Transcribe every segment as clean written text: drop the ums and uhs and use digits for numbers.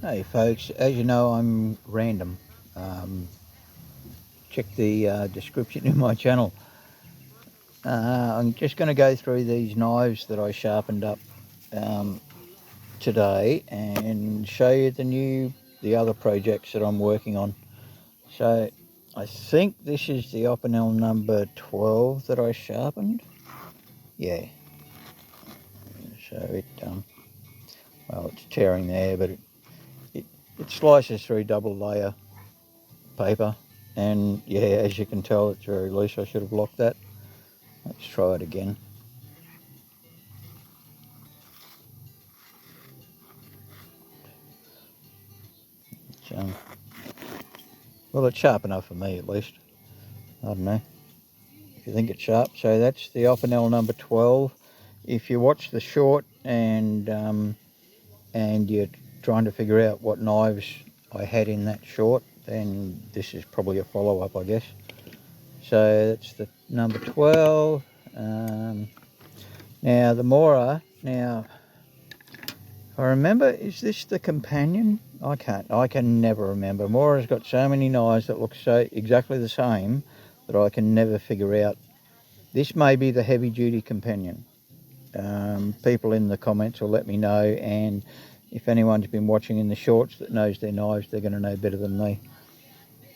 Hey folks, as you know, I'm random. Check the description in my channel. I'm just going to go through these knives that I sharpened up um, today and show you the other projects that I'm working on. So I think this is the Opinel number 12 that I sharpened. Yeah. So well, it's tearing there, but it, it slices through double layer paper. And yeah, as you can tell, it's very loose. I should have locked that. Let's try it again. Um, well, it's sharp enough for me at least. I don't know if you think it's sharp. So that's the Opinel number 12. If you watch the short and you're trying to figure out what knives I had in that short, then this is probably a follow-up, I guess. So that's the number 12. Now the Mora. Now I remember, is this the companion? I can never remember. Mora's got so many knives that look so exactly the same that I can never figure out. This may be the heavy duty companion. People in the comments will let me know, and if anyone's been watching in the shorts that knows their knives, they're going to know better than me.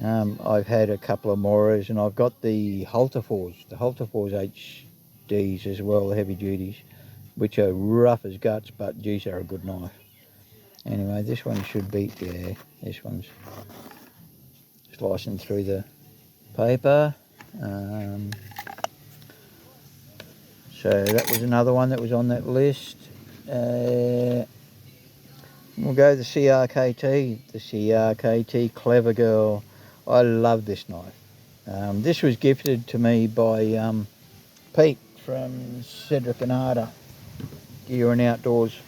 I've had a couple of Moras, and I've got the Halterfors, HDs as well, the heavy duties, which are rough as guts, but geez, they're a good knife. Anyway, this one should be, yeah, this one's slicing through the paper. So that was another one that was on that list. We'll go the CRKT Clever Girl. I love this knife. This was gifted to me by Pete from Cedric and Arda, Gear and Outdoors.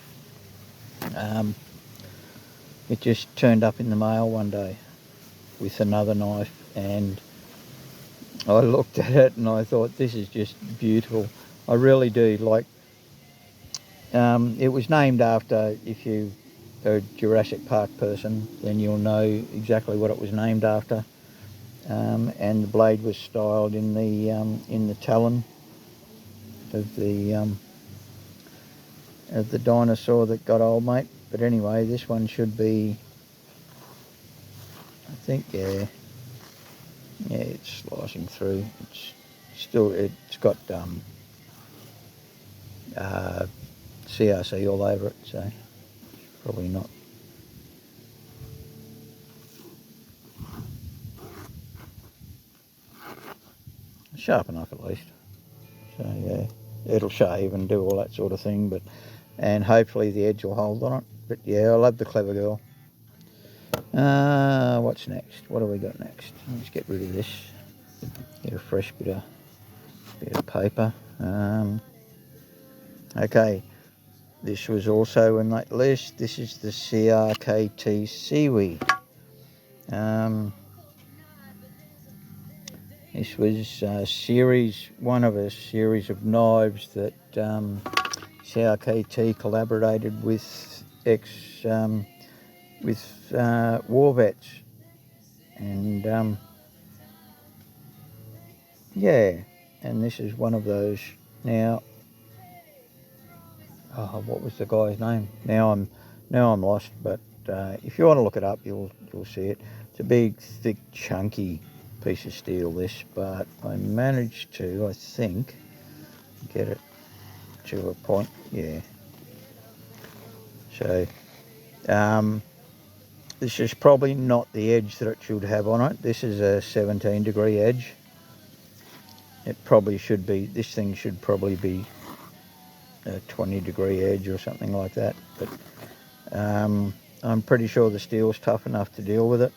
It just turned up in the mail one day with another knife, and I looked at it and I thought, this is just beautiful. I really do. Like, it was named after, if you are a Jurassic Park person, then you'll know exactly what it was named after. And the blade was styled in the talon of the dinosaur that got old, mate. But anyway, this one should be, I think, yeah, it's slicing through. It's got CRC all over it, so probably not. Sharp enough at least. So yeah, it'll shave and do all that sort of thing, and hopefully the edge will hold on it. But yeah, I love the Clever Girl. What's next? What do we got next? Let's get rid of this. Get a fresh bit of paper. Okay, this was also in that list. This is the CRKT Seaweed. This was one of a series of knives that CRKT collaborated with war vets, and yeah, and this is one of those. Now, what was the guy's name? Now I'm lost. But if you want to look it up, you'll see it. It's a big, thick, chunky piece of steel. This, but I managed to, I think, get it to a point. Yeah. So, this is probably not the edge that it should have on it. This is a 17-degree edge. It probably should be. This thing should probably be a 20-degree edge or something like that. But I'm pretty sure the steel's tough enough to deal with it.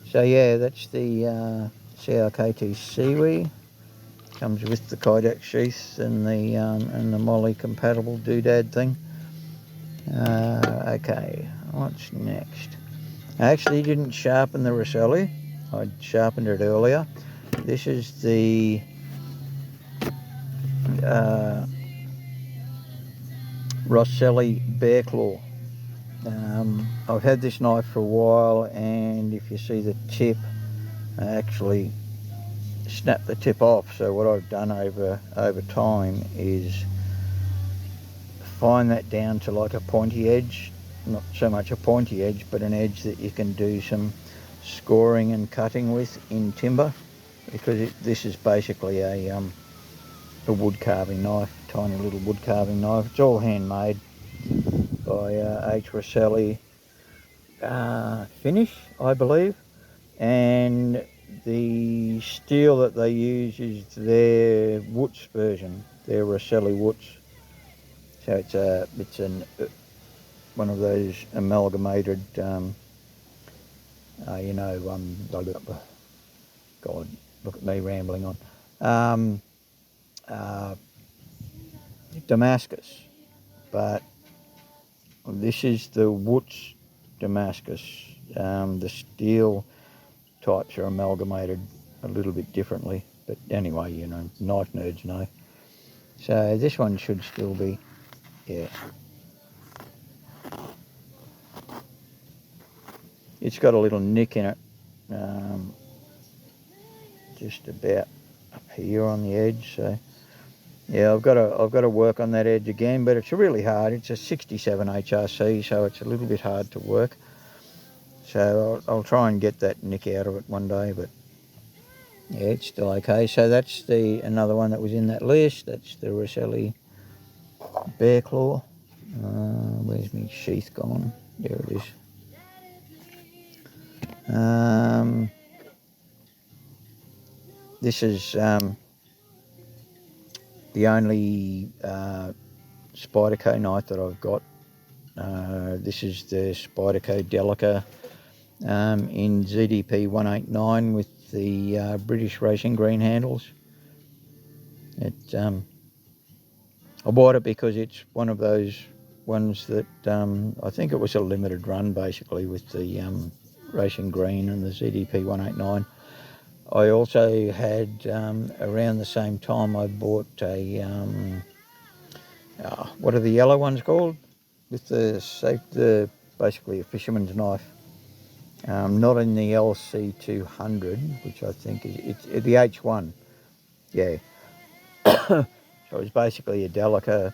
So yeah, that's the CRKT Seaweed. Comes with the Kydex sheath and the Molly compatible doodad thing. Okay, what's next? I actually didn't sharpen the Rosselli. I sharpened it earlier. This is the Rosselli Bear Claw. I've had this knife for a while, and if you see the tip, I actually snap the tip off. So what I've done over time is fine that down to like a pointy edge, not so much a pointy edge, but an edge that you can do some scoring and cutting with in timber, because this is basically a wood carving knife, tiny little wood carving knife. It's all handmade by H. Rosselli Finish, I believe, and the steel that they use is their Woots version, their Rosselli Woots. So it's one of those amalgamated, God, look at me rambling on. Damascus, but this is the Woots Damascus. The steel types are amalgamated a little bit differently, but anyway, knife nerds know. So this one should still be, yeah. It's got a little nick in it, just about up here on the edge. So yeah, I've got to work on that edge again, but it's really hard. It's a 67 HRC, so it's a little bit hard to work. So I'll try and get that nick out of it one day, but yeah, it's still okay. So that's another one that was in that list. That's the Rosselli Bear Claw. Where's my sheath gone? There it is. This is the only Spyderco knife that I've got. This is the Spyderco Delica in ZDP 189 with the British racing green handles. I bought it because it's one of those ones that I think it was a limited run basically with the racing green and the ZDP 189. I also had around the same time I bought a what are the yellow ones called? With the basically a fisherman's knife. Not in the LC200, which I think is it's the H1. Yeah. So it's basically a Delica,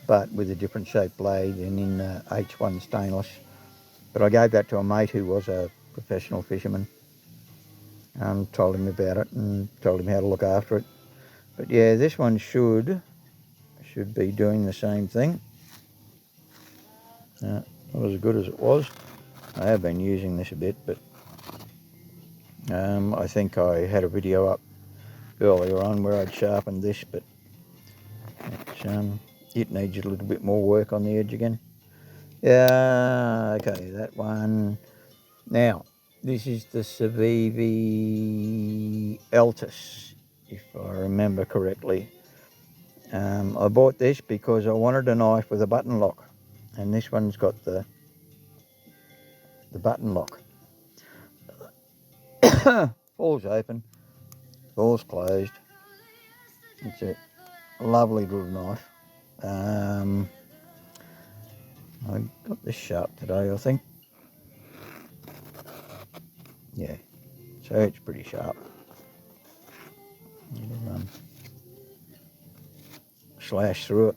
but with a different shaped blade and in H1 stainless. But I gave that to a mate who was a professional fisherman. Told him about it and told him how to look after it. But yeah, this one should be doing the same thing. Not as good as it was. I have been using this a bit, but I think I had a video up earlier on where I'd sharpened this, but it needs a little bit more work on the edge again. Yeah, okay, that one. Now, this is the Civivi Altus, if I remember correctly. I bought this because I wanted a knife with a button lock, and this one's got the button lock. Falls open, falls closed. It's a lovely little knife. I got this sharp today, I think. Yeah, so it's pretty sharp. Slash through it.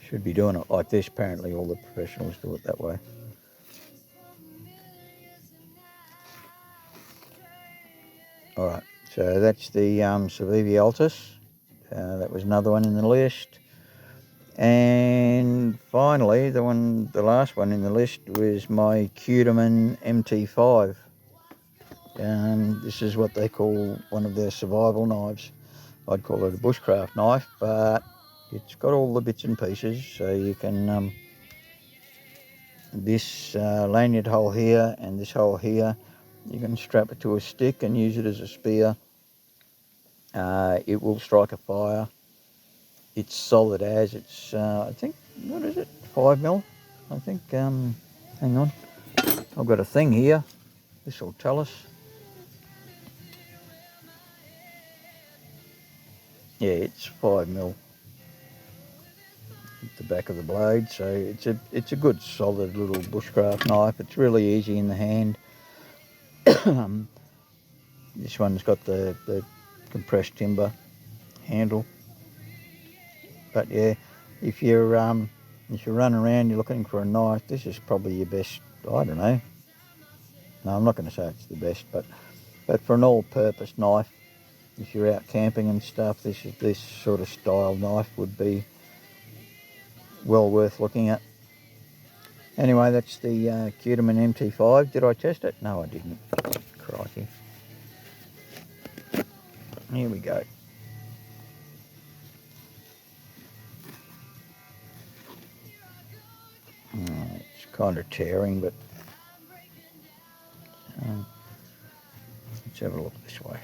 Should be doing it like this. Apparently all the professionals do it that way. Alright, so that's the Civivi Altus. That was another one in the list. And finally, the last one in the list was my Cuterman MT5. This is what they call one of their survival knives. I'd call it a bushcraft knife, but it's got all the bits and pieces, so you can, this lanyard hole here and this hole here, you can strap it to a stick and use it as a spear. It will strike a fire. It's solid as, it's, I think, what is it, 5mm, I think, hang on, I've got a thing here, this will tell us. Yeah, it's 5mm. at the back of the blade. So it's a good solid little bushcraft knife. It's really easy in the hand. This one's got the compressed timber handle. But yeah, if you're running around, you're looking for a knife, this is probably your best. I don't know. No, I'm not going to say it's the best, but for an all-purpose knife, if you're out camping and stuff, this sort of style knife would be well worth looking at. Anyway, that's the Cuterman MT5. Did I test it? No, I didn't. Crikey. Here we go. It's kind of tearing, but let's have a look this way.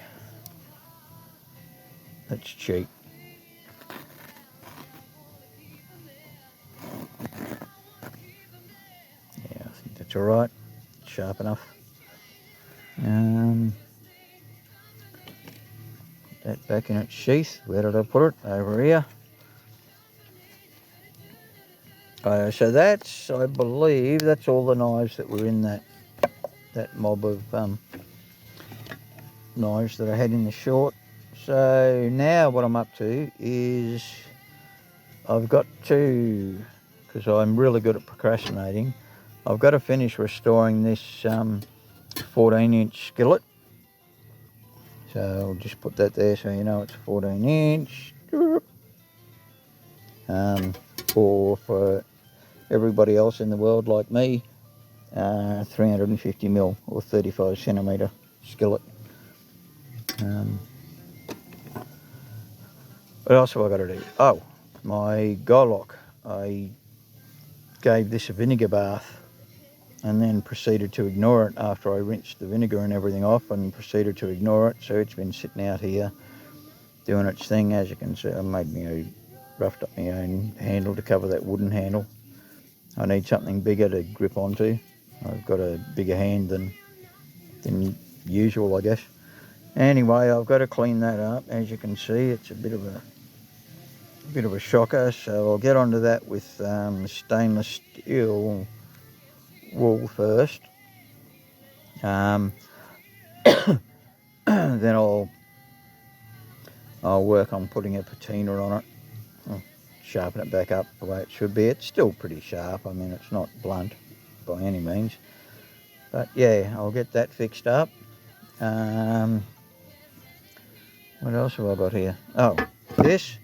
That's cheap. Yeah, I think that's all right. Sharp enough. Put that back in its sheath. Where did I put it? Over here. So that's, I believe, that's all the knives that were in that mob of knives that I had in the short. So now what I'm up to is I've got to, because I'm really good at procrastinating, I've got to finish restoring this 14-inch skillet. So I'll just put that there so you know it's 14-inch. Or for everybody else in the world like me, 350mm or 35cm skillet. What else have I got to do? Oh, my Golock. I gave this a vinegar bath and then proceeded to ignore it after I rinsed the vinegar and everything off, and proceeded to ignore it. So it's been sitting out here doing its thing. As you can see, I roughed up my own handle to cover that wooden handle. I need something bigger to grip onto. I've got a bigger hand than usual, I guess. Anyway, I've got to clean that up. As you can see, it's a bit of a shocker. So I'll get onto that with stainless steel wool first. Then I'll work on putting a patina on it. I'll sharpen it back up the way it should be. It's still pretty sharp. I mean, it's not blunt by any means. But yeah, I'll get that fixed up. What else have I got here? Oh, this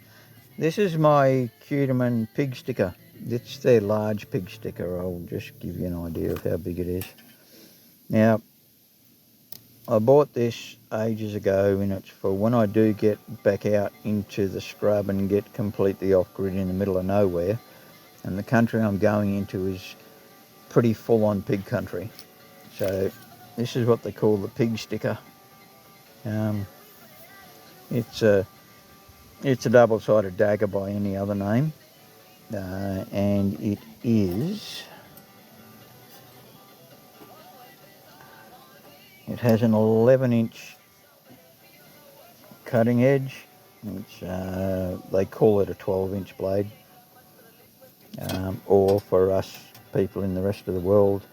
is my Cuterman pig sticker. It's their large pig sticker. I'll just give you an idea of how big it is. Now, I bought this ages ago, and it's for when I do get back out into the scrub and get completely off-grid in the middle of nowhere. And the country I'm going into is pretty full-on pig country. So this is what they call the pig sticker. It's a double-sided dagger by any other name, and it has an 11-inch cutting edge. They call it a 12-inch blade, or for us people in the rest of the world,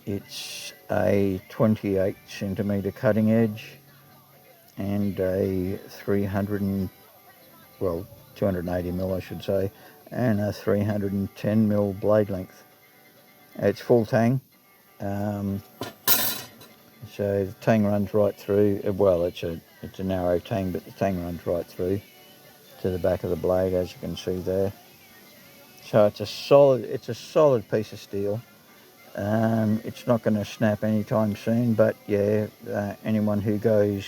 it's a 28cm cutting edge and a 280mm I should say, and a 310mm blade length. It's full tang, so the tang runs right through. Well, it's a narrow tang, but the tang runs right through to the back of the blade, as you can see there. So it's a solid piece of steel. It's not going to snap anytime soon, but yeah, anyone who goes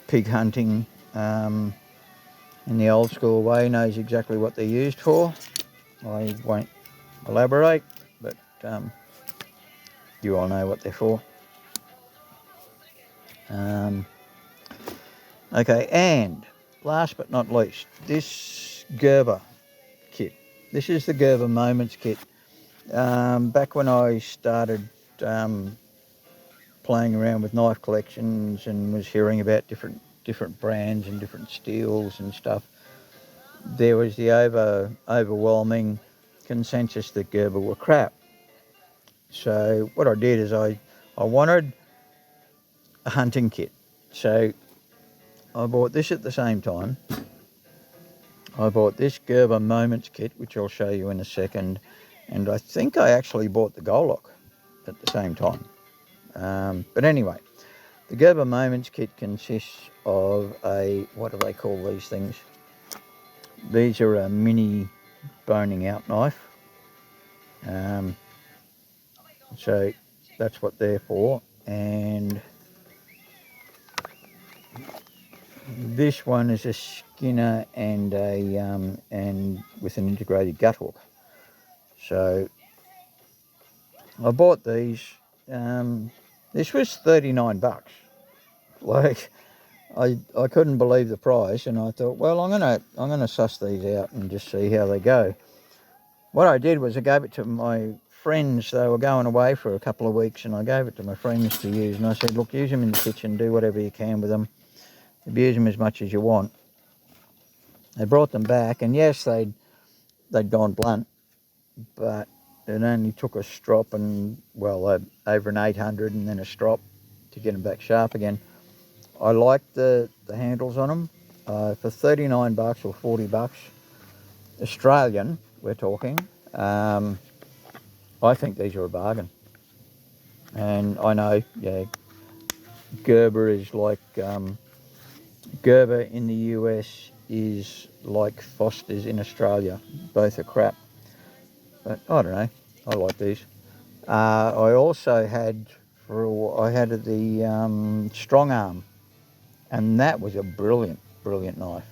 pig hunting in the old school way knows exactly what they're used for. I won't elaborate, but you all know what they're for. Okay, and last but not least, this Gerber kit. This is the Gerber Moments kit. Back when I started playing around with knife collections and was hearing about different brands and different steels and stuff, there was the overwhelming consensus that Gerber were crap. So what I did is I wanted a hunting kit. So I bought this at the same time. I bought this Gerber Moments kit, which I'll show you in a second. And I think I actually bought the Golok at the same time. But anyway, the Gerber Moments kit consists of a, what do they call these things? These are a mini boning out knife. So that's what they're for. And this one is a skinner and a and with an integrated gut hook. So I bought these. This was $39. Like I couldn't believe the price, and I thought, well, I'm gonna suss these out and just see how they go. What I did was I gave it to my friends. They were going away for a couple of weeks, and I gave it to my friends to use. And I said, look, use them in the kitchen, do whatever you can with them, abuse them as much as you want. They brought them back, and yes, they'd gone blunt, but it only took a strop and, well, over an 800 and then a strop to get them back sharp again. I like the handles on them. For $39 or $40 Australian, we're talking, I think these are a bargain. And I know, yeah, Gerber is like, Gerber in the US is like Foster's in Australia. Both are crap. But I don't know, I like these. I also had, I had the strong arm, and that was a brilliant knife.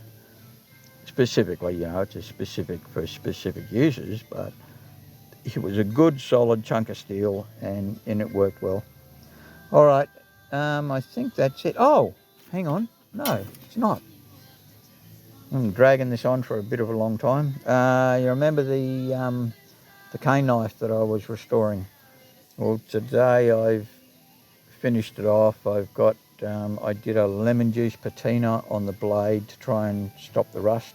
Specifically, you know, it's a specific for specific uses, but it was a good solid chunk of steel, and it worked well. All right, I think that's it. Oh, hang on, no, it's not. I'm dragging this on for a bit of a long time. You remember the cane knife that I was restoring? Well, today I've finished it off. I've got, I did a lemon juice patina on the blade to try and stop the rust.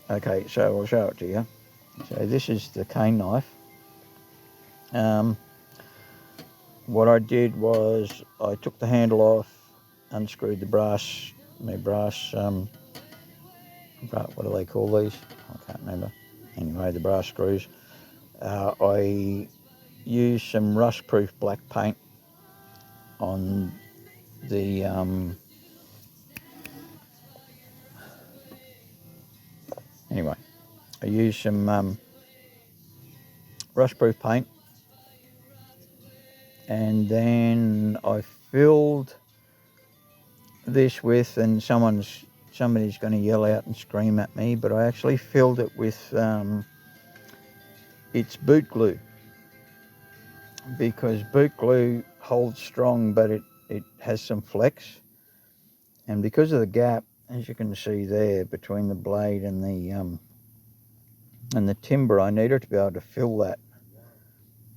Okay, so I'll show it to you. So this is the cane knife. What I did was I took the handle off, unscrewed the brass, what do they call these? I can't remember. Anyway, the brass screws. I used some rust-proof black paint on the anyway, I used some rust-proof paint, and then I filled this with, and somebody's going to yell out and scream at me, but I actually filled it with it's boot glue, because boot glue holds strong, but it has some flex, and because of the gap, as you can see there, between the blade and the timber, I needed to be able to fill that.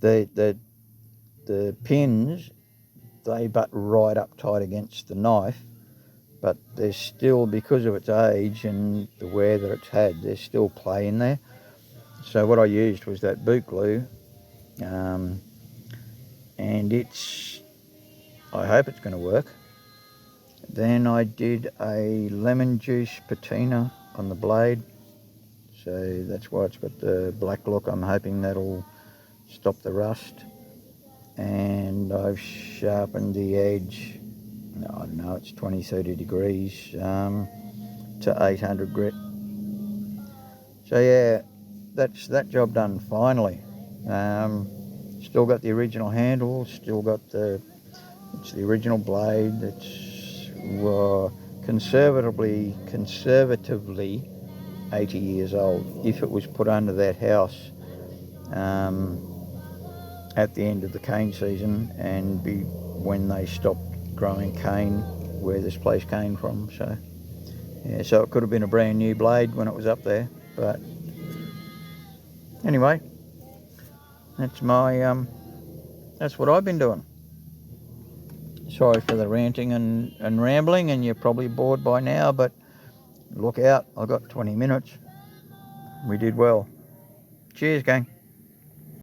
The pins, they butt right up tight against the knife, but there's still, because of its age and the wear that it's had, there's still play in there. So what I used was that boot glue, and I hope it's going to work. Then I did a lemon juice patina on the blade, so that's why it's got the black look. I'm hoping that'll stop the rust. And I've sharpened the edge, I don't know, it's 20-30 degrees to 800 grit. So yeah, that's that job done finally. Still got the original handle, still got it's the original blade. It's conservatively 80 years old. If it was put under that house at the end of the cane season, and when they stopped growing cane where this place came from. So yeah, so it could have been a brand new blade when it was up there. But anyway, that's my that's what I've been doing. Sorry for the ranting and rambling, and you're probably bored by now, but look out, I got 20 minutes. We did well. Cheers, gang.